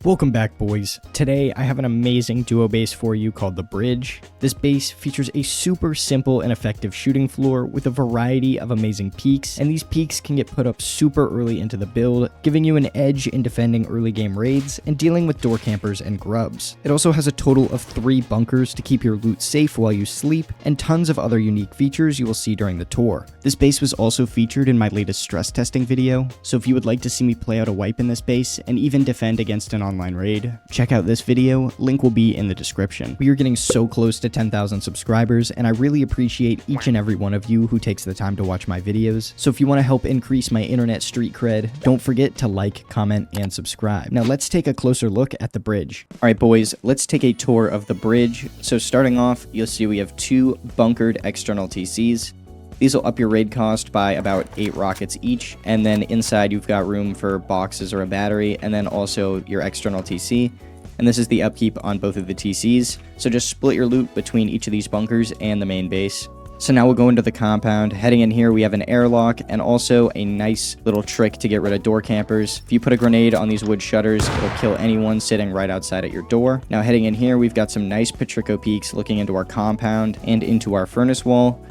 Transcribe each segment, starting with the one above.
Welcome back, boys. Today I have an amazing duo base for you called the Bridge. This base features a super simple and effective shooting floor with a variety of amazing peaks, and these peaks can get put up super early into the build, giving you an edge in defending early game raids and dealing with door campers and grubs. It also has a total of 3 bunkers to keep your loot safe while you sleep, and tons of other unique features you will see during the tour. This base was also featured in my latest stress testing video, so if you would like to see me play out a wipe in this base and even defend against an online raid, check out this video, link will be in the description. We are getting so close to 10,000 subscribers, and I really appreciate each and every one of you who takes the time to watch my videos. So if you want to help increase my internet street cred, don't forget to like, comment, and subscribe. Now let's take a closer look at the Bridge. Alright boys, let's take a tour of the Bridge. So starting off, you'll see we have 2 bunkered external TCs. These will up your raid cost by about 8 rockets each, and then inside you've got room for boxes or a battery, and then also your external TC. And this is the upkeep on both of the TCs, so just split your loot between each of these bunkers and the main base. So now we'll go into the compound. Heading in here, we have an airlock and also a nice little trick to get rid of door campers. If you put a grenade on these wood shutters, it'll kill anyone sitting right outside at your door. Now heading in here, we've got some nice Petrico peaks looking into our compound and into our furnace wall.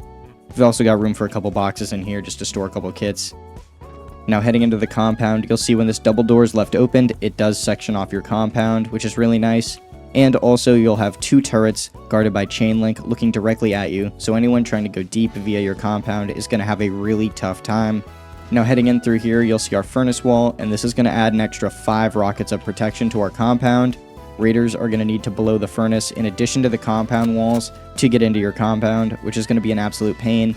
We've also got room for a couple boxes in here just to store a couple kits. Now heading into the compound, you'll see when this double door is left opened, it does section off your compound, which is really nice. And also you'll have 2 turrets guarded by chain link looking directly at you, so anyone trying to go deep via your compound is going to have a really tough time. Now heading in through here, you'll see our furnace wall, and this is going to add an extra 5 rockets of protection to our compound. Raiders are going to need to blow the furnace in addition to the compound walls to get into your compound, which is going to be an absolute pain.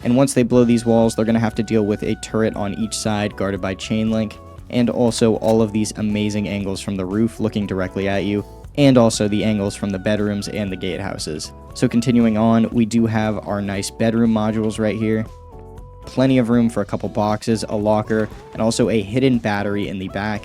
And once they blow these walls, they're going to have to deal with a turret on each side guarded by chain link, and also all of these amazing angles from the roof looking directly at you, and also the angles from the bedrooms and the gatehouses. So continuing on, we do have our nice bedroom modules right here. Plenty of room for a couple boxes, a locker, and also a hidden battery in the back.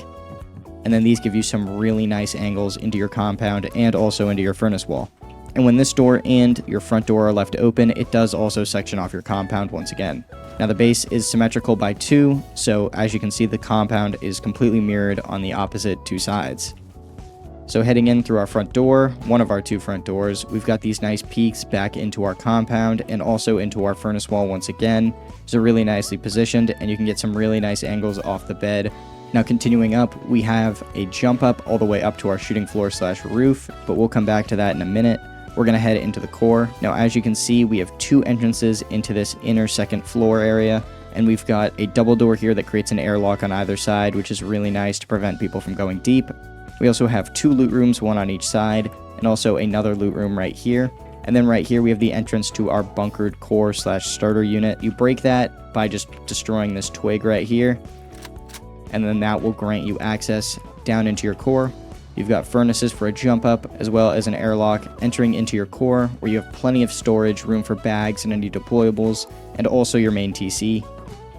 And then these give you some really nice angles into your compound and also into your furnace wall. And when this door and your front door are left open, it does also section off your compound once again. Now the base is symmetrical by 2, so as you can see, the compound is completely mirrored on the opposite 2 sides. So heading in through our front door, one of our 2 front doors, we've got these nice peaks back into our compound and also into our furnace wall once again. So really nicely positioned, and you can get some really nice angles off the bed. Now continuing up, we have a jump up all the way up to our shooting floor / roof, but we'll come back to that in a minute. We're going to head into the core. Now as you can see, we have 2 entrances into this inner second floor area, and we've got a double door here that creates an airlock on either side, which is really nice to prevent people from going deep. We also have 2 loot rooms, one on each side, and also another loot room right here. And then right here we have the entrance to our bunkered core / starter unit. You break that by just destroying this twig right here, and then that will grant you access down into your core. You've got furnaces for a jump up, as well as an airlock entering into your core, where you have plenty of storage, room for bags and any deployables, and also your main TC.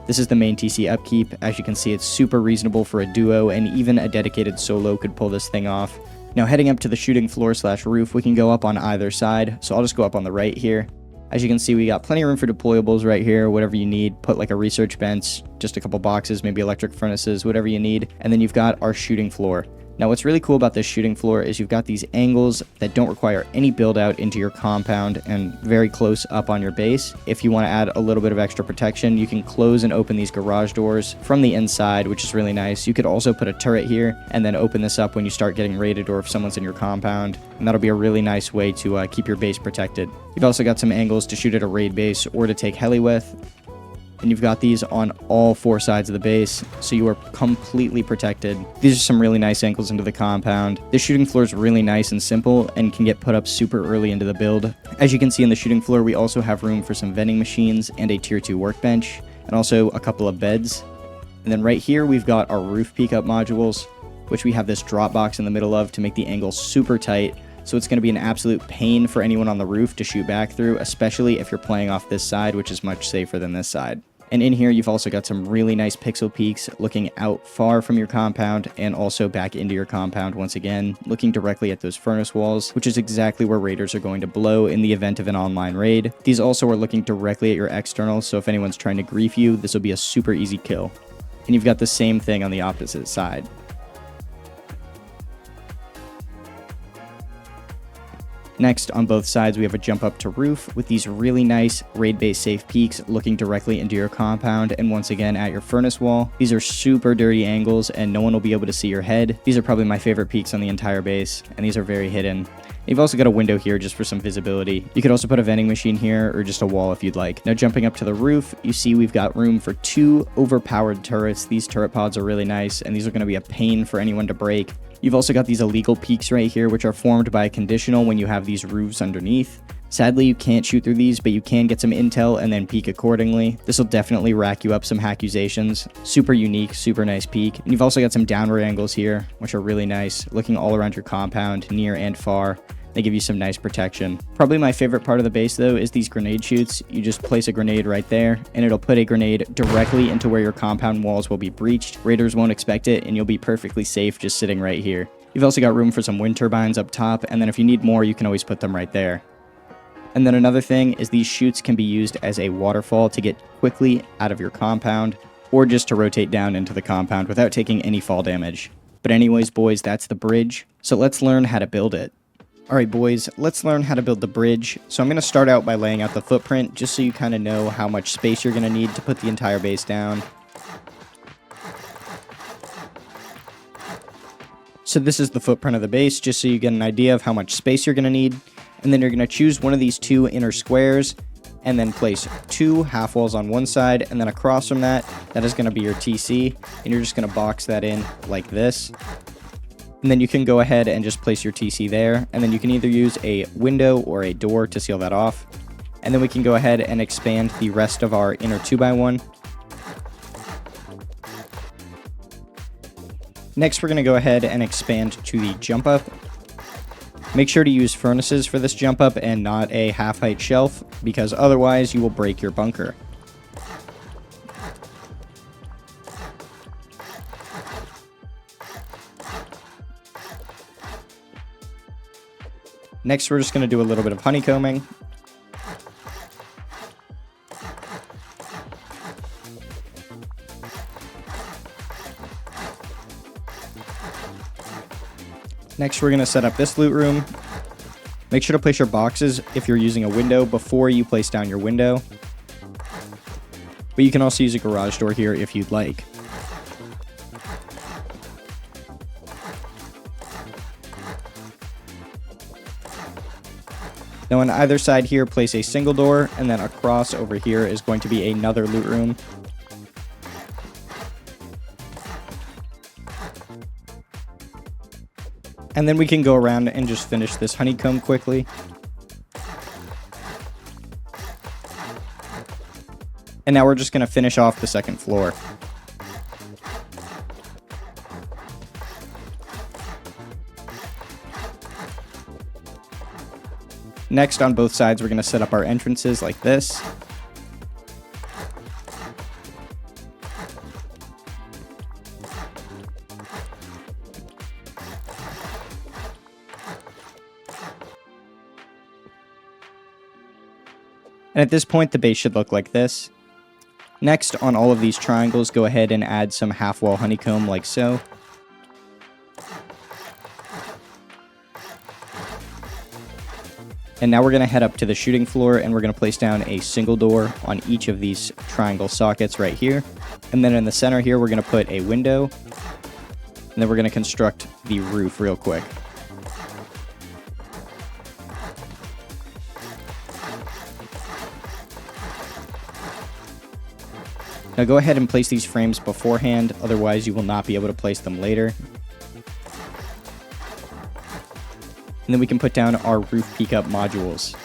This is the main TC upkeep. As you can see, it's super reasonable for a duo, and even a dedicated solo could pull this thing off. Now heading up to the shooting floor / roof, we can go up on either side, so I'll just go up on the right here. As you can see, we got plenty of room for deployables right here, whatever you need. Put like a research bench, just a couple boxes, maybe electric furnaces, whatever you need. And then you've got our shooting floor. Now what's really cool about this shooting floor is you've got these angles that don't require any build out into your compound and very close up on your base. If you want to add a little bit of extra protection, you can close and open these garage doors from the inside, which is really nice. You could also put a turret here and then open this up when you start getting raided or if someone's in your compound, and that'll be a really nice way to keep your base protected. You've also got some angles to shoot at a raid base or to take heli with. And you've got these on all 4 sides of the base, so you are completely protected. These are some really nice angles into the compound. This shooting floor is really nice and simple and can get put up super early into the build. As you can see in the shooting floor, we also have room for some vending machines and a tier 2 workbench, and also a couple of beds. And then right here, we've got our roof peak up modules, which we have this drop box in the middle of to make the angle super tight. So it's going to be an absolute pain for anyone on the roof to shoot back through, especially if you're playing off this side, which is much safer than this side. And in here, you've also got some really nice pixel peaks looking out far from your compound and also back into your compound once again, looking directly at those furnace walls, which is exactly where raiders are going to blow in the event of an online raid. These also are looking directly at your externals, so if anyone's trying to grief you, this will be a super easy kill. And you've got the same thing on the opposite side. Next, on both sides, we have a jump up to roof with these really nice raid base safe peaks looking directly into your compound and once again at your furnace wall. These are super dirty angles and no one will be able to see your head. These are probably my favorite peaks on the entire base, and these are very hidden. You've also got a window here just for some visibility. You could also put a vending machine here or just a wall if you'd like. Now jumping up to the roof, you see we've got room for 2 overpowered turrets. These turret pods are really nice and these are going to be a pain for anyone to break. You've also got these illegal peaks right here, which are formed by a conditional when you have these roofs underneath. Sadly, you can't shoot through these, but you can get some intel and then peek accordingly. This will definitely rack you up some accusations. Super unique, super nice peek. And you've also got some downward angles here, which are really nice, looking all around your compound, near and far. They give you some nice protection. Probably my favorite part of the base though is these grenade chutes. You just place a grenade right there and it'll put a grenade directly into where your compound walls will be breached. Raiders won't expect it and you'll be perfectly safe just sitting right here. You've also got room for some wind turbines up top, and then if you need more you can always put them right there. And then another thing is these chutes can be used as a waterfall to get quickly out of your compound or just to rotate down into the compound without taking any fall damage. But anyways boys, that's the bridge. So let's learn how to build it. Alright boys, let's learn how to build the bridge. So I'm going to start out by laying out the footprint just so you kind of know how much space you're going to need to put the entire base down. So this is the footprint of the base just so you get an idea of how much space you're going to need. And then you're going to choose one of these 2 inner squares and then place 2 half walls on one side, and then across from that is going to be your TC, and you're just going to box that in like this. And then you can go ahead and just place your TC there, and then you can either use a window or a door to seal that off. And then we can go ahead and expand the rest of our inner 2x1. Next, we're going to go ahead and expand to the jump up. Make sure to use furnaces for this jump up and not a half-height shelf, because otherwise you will break your bunker. Next, we're just going to do a little bit of honeycombing. Next, we're going to set up this loot room. Make sure to place your boxes if you're using a window before you place down your window. But you can also use a garage door here if you'd like. Now on either side here, place a single door, and then across over here is going to be another loot room. And then we can go around and just finish this honeycomb quickly. And now we're just going to finish off the second floor. Next, on both sides, we're going to set up our entrances like this. And at this point, the base should look like this. Next, on all of these triangles, go ahead and add some half-wall honeycomb like so. And now we're going to head up to the shooting floor and we're going to place down a single door on each of these triangle sockets right here. And then in the center here, we're going to put a window. And then we're going to construct the roof real quick. Now go ahead and place these frames beforehand, otherwise you will not be able to place them later. And then we can put down our roof peak up modules.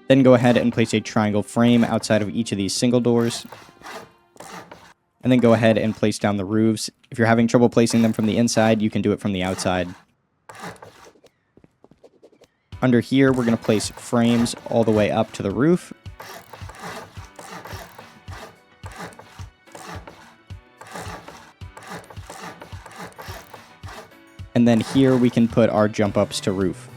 Then go ahead and place a triangle frame outside of each of these single doors. And then go ahead and place down the roofs. If you're having trouble placing them from the inside, you can do it from the outside. Under here, we're going to place frames all the way up to the roof. And then here we can put our jump ups to roof.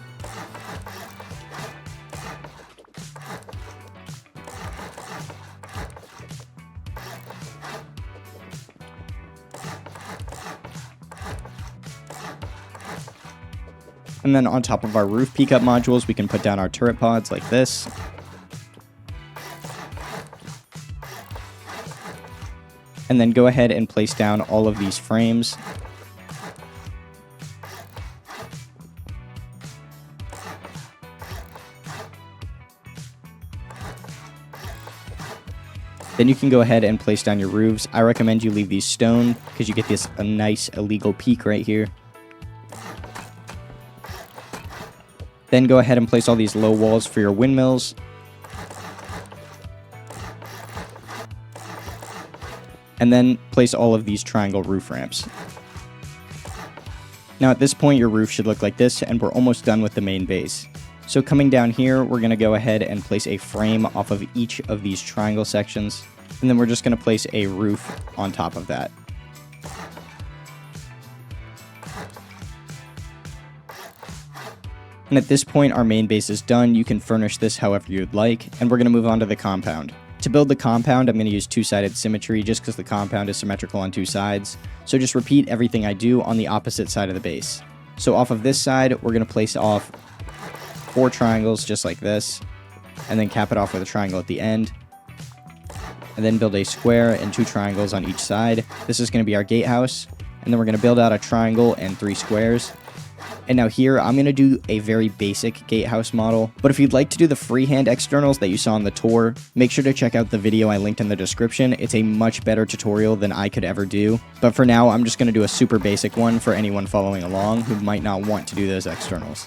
And then on top of our roof peak up modules, we can put down our turret pods like this. And then go ahead and place down all of these frames. Then you can go ahead and place down your roofs. I recommend you leave these stone because you get this a nice illegal peak right here. Then go ahead and place all these low walls for your windmills. And then place all of these triangle roof ramps. Now at this point your roof should look like this, and we're almost done with the main base. So coming down here, we're going to go ahead and place a frame off of each of these triangle sections, and then we're just going to place a roof on top of that. And at this point our main base is done. You can furnish this however you'd like, and we're going to move on to the compound. To build the compound, I'm going to use two-sided symmetry just because the compound is symmetrical on two sides. So just repeat everything I do on the opposite side of the base. So off of this side, we're going to place off 4 triangles just like this, and then cap it off with a triangle at the end. And then build a square and 2 triangles on each side. This is going to be our gatehouse. And then we're going to build out a triangle and 3 squares. And now here, I'm going to do a very basic gatehouse model, but if you'd like to do the freehand externals that you saw on the tour, make sure to check out the video I linked in the description. It's a much better tutorial than I could ever do. But for now, I'm just going to do a super basic one for anyone following along who might not want to do those externals.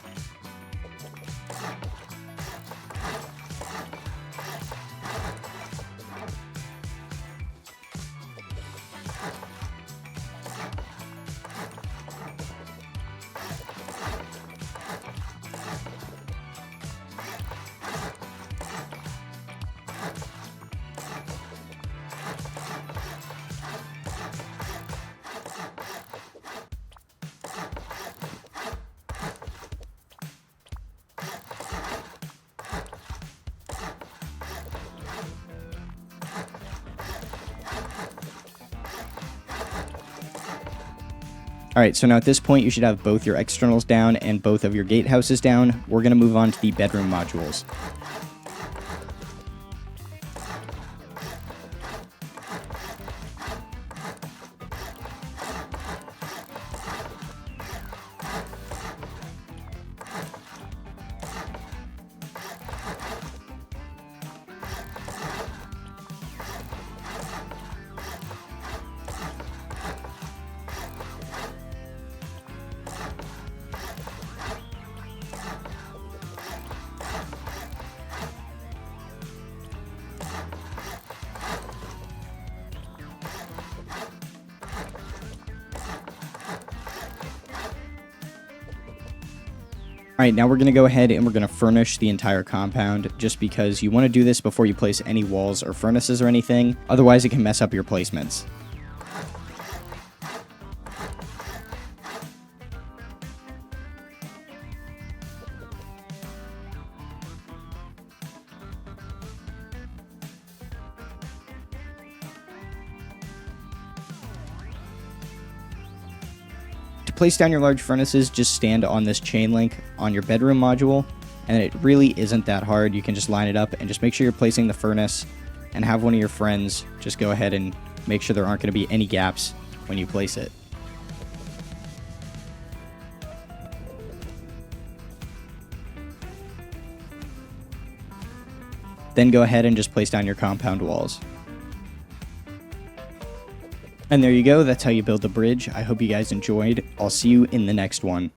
Alright, so now at this point you should have both your externals down and both of your gatehouses down. We're going to move on to the bedroom modules. Alright, now we're going to go ahead and we're going to furnish the entire compound, just because you want to do this before you place any walls or furnaces or anything, otherwise it can mess up your placements. Place down your large furnaces, just stand on this chain link on your bedroom module, and it really isn't that hard. You can just line it up and just make sure you're placing the furnace, and have one of your friends just go ahead and make sure there aren't going to be any gaps when you place it. Then go ahead and just place down your compound walls. And there you go, that's how you build the bridge. I hope you guys enjoyed. I'll see you in the next one.